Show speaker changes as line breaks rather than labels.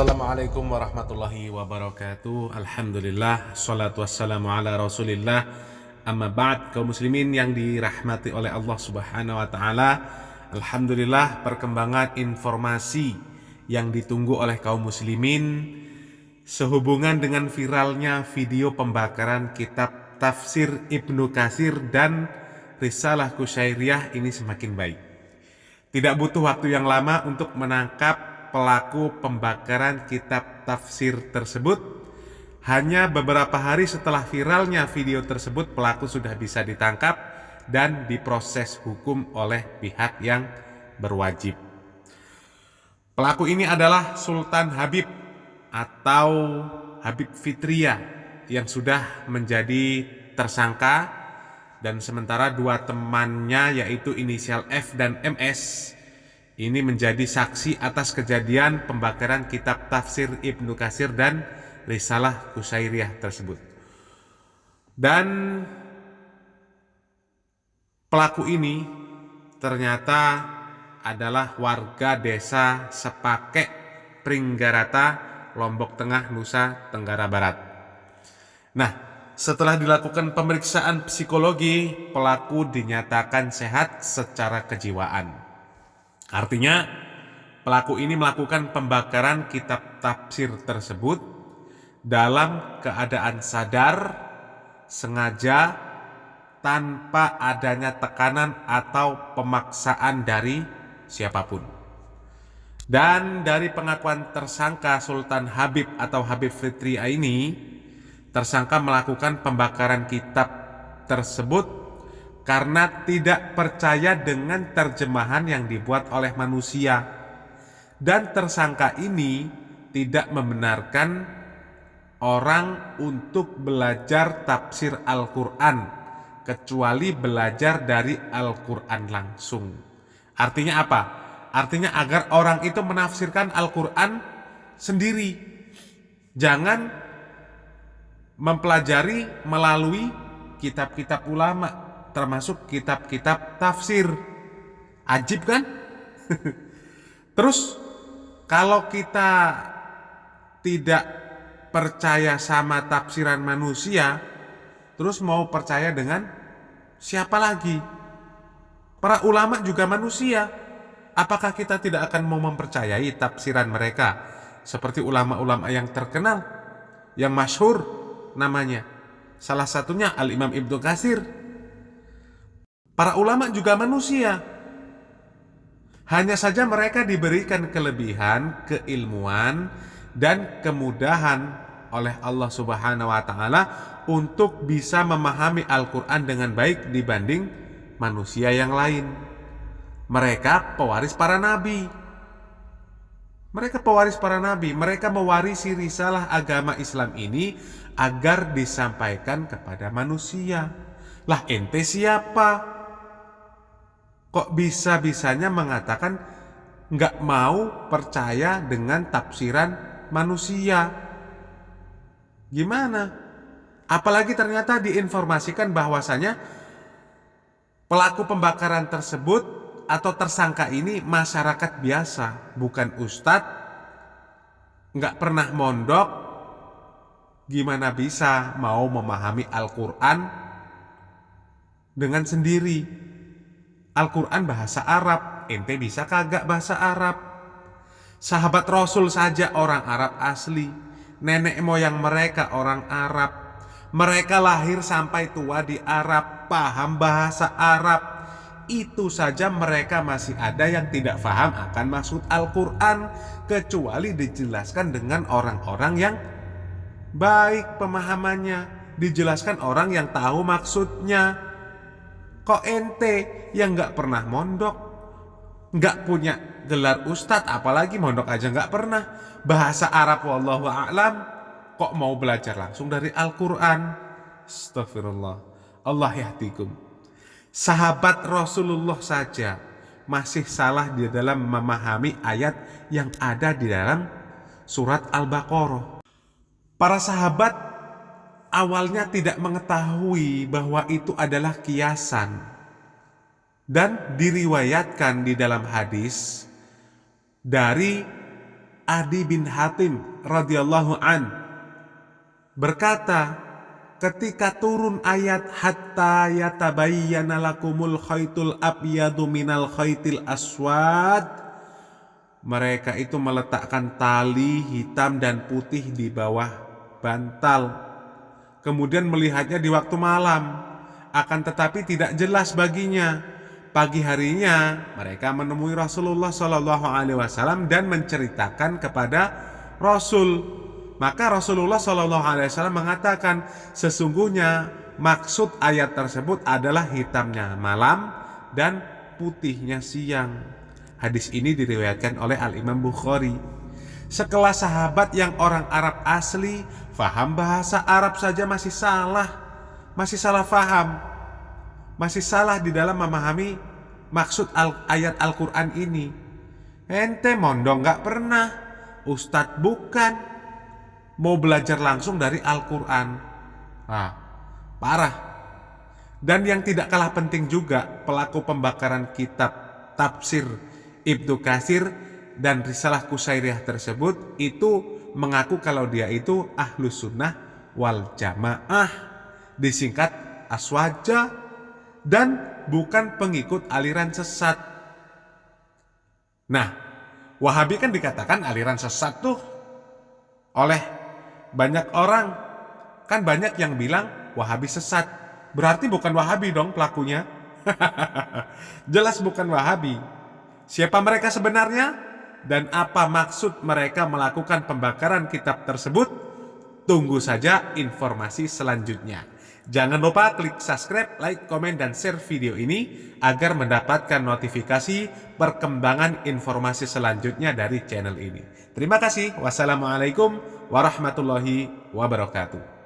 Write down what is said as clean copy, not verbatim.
Assalamualaikum warahmatullahi wabarakatuh. Alhamdulillah, salatu wassalamu ala rasulillah. Amma ba'd, kaum muslimin yang dirahmati oleh Allah subhanahu wa ta'ala. Alhamdulillah, perkembangan informasi yang ditunggu oleh kaum muslimin sehubungan dengan viralnya video pembakaran kitab tafsir Ibnu Katsir dan Risalah Qusyairiyah ini semakin baik. Tidak butuh waktu yang lama untuk menangkap pelaku pembakaran kitab tafsir tersebut. Hanya beberapa hari setelah viralnya video tersebut, pelaku sudah bisa ditangkap dan diproses hukum oleh pihak yang berwajib. Pelaku ini adalah Sultan Habib atau Habib Fitriya yang sudah menjadi tersangka, dan sementara dua temannya yaitu inisial F dan MS ini menjadi saksi atas kejadian pembakaran kitab tafsir Ibnu Katsir dan Risalah Qusyairiyah tersebut. Dan pelaku ini ternyata adalah warga desa Sepake, Pringgarata, Lombok Tengah, Nusa Tenggara Barat. Nah, setelah dilakukan pemeriksaan psikologi, pelaku dinyatakan sehat secara kejiwaan. Artinya, pelaku ini melakukan pembakaran kitab tafsir tersebut dalam keadaan sadar, sengaja, tanpa adanya tekanan atau pemaksaan dari siapapun. Dan dari pengakuan tersangka Sultan Habib atau Habib Fitriya ini, tersangka melakukan pembakaran kitab tersebut karena tidak percaya dengan terjemahan yang dibuat oleh manusia, dan tersangka ini tidak membenarkan orang untuk belajar tafsir Al-Quran kecuali belajar dari Al-Quran langsung. Artinya apa? Artinya agar orang itu menafsirkan Al-Quran sendiri, jangan mempelajari melalui kitab-kitab ulama, termasuk kitab-kitab tafsir. Ajib kan? Terus kalau kita tidak percaya sama tafsiran manusia, terus mau percaya dengan siapa lagi? Para ulama juga manusia. Apakah kita tidak akan mau mempercayai tafsiran mereka? Seperti ulama-ulama yang terkenal, yang masyhur namanya. Salah satunya Al-Imam Ibnu Katsir. Para ulama juga manusia. Hanya saja mereka diberikan kelebihan, keilmuan, dan kemudahan oleh Allah Subhanahu wa ta'ala untuk bisa memahami Al-Quran dengan baik dibanding manusia yang lain. Mereka pewaris para nabi. Mereka mewarisi risalah agama Islam ini agar disampaikan kepada manusia. Lah, ente siapa? Kok bisa-bisanya mengatakan nggak mau percaya dengan tafsiran manusia? Gimana? Apalagi ternyata diinformasikan bahwasanya pelaku pembakaran tersebut atau tersangka ini masyarakat biasa, bukan ustadz, nggak pernah mondok. Gimana bisa mau memahami Al-Quran dengan sendiri? Al-Quran bahasa Arab, ente bisa kagak bahasa Arab? Sahabat Rasul saja orang Arab asli, nenek moyang mereka orang Arab, mereka lahir sampai tua di Arab, paham bahasa Arab. Itu saja mereka masih ada yang tidak paham akan maksud Al-Quran, kecuali dijelaskan dengan orang-orang yang baik pemahamannya, dijelaskan orang yang tahu maksudnya. Kok ente yang gak pernah mondok, gak punya gelar ustadz, apalagi mondok aja gak pernah, bahasa Arab wallahu a'lam, kok mau belajar langsung dari Al-Quran? Astagfirullah. Allah yahdikum. Sahabat Rasulullah saja masih salah di dalam memahami ayat yang ada di dalam surat Al-Baqarah. Para sahabat awalnya tidak mengetahui bahwa itu adalah kiasan, dan diriwayatkan di dalam hadis dari Adi bin Hatim radhiyallahu an berkata, ketika turun ayat hatta yatabayyana lakumul khaytul abyadu minal khaytil aswad, mereka itu meletakkan tali hitam dan putih di bawah bantal, kemudian melihatnya di waktu malam, akan tetapi tidak jelas baginya. Pagi harinya mereka menemui Rasulullah SAW dan menceritakan kepada Rasul. Maka Rasulullah SAW mengatakan, sesungguhnya maksud ayat tersebut adalah hitamnya malam dan putihnya siang. Hadis ini diriwayatkan oleh Al-Imam Bukhari. Sekelas sahabat yang orang Arab asli, faham bahasa Arab saja masih salah faham, masih salah di dalam memahami maksud ayat Al-Quran ini. Ente mondong gak pernah, ustadz bukan, mau belajar langsung dari Al-Quran. Parah. Dan yang tidak kalah penting juga, pelaku pembakaran kitab tafsir Ibnu Katsir dan Risalah Qusairiyah tersebut itu mengaku kalau dia itu Ahlus Sunnah wal Jamaah, disingkat Aswaja, dan bukan pengikut aliran sesat. Nah, Wahabi kan dikatakan aliran sesat tuh oleh banyak orang. Kan banyak yang bilang Wahabi sesat, berarti bukan Wahabi dong pelakunya. Jelas bukan Wahabi. Siapa mereka sebenarnya dan apa maksud mereka melakukan pembakaran kitab tersebut? Tunggu saja informasi selanjutnya. Jangan lupa klik subscribe, like, komen, dan share video ini agar mendapatkan notifikasi perkembangan informasi selanjutnya dari channel ini. Terima kasih. Wassalamualaikum warahmatullahi wabarakatuh.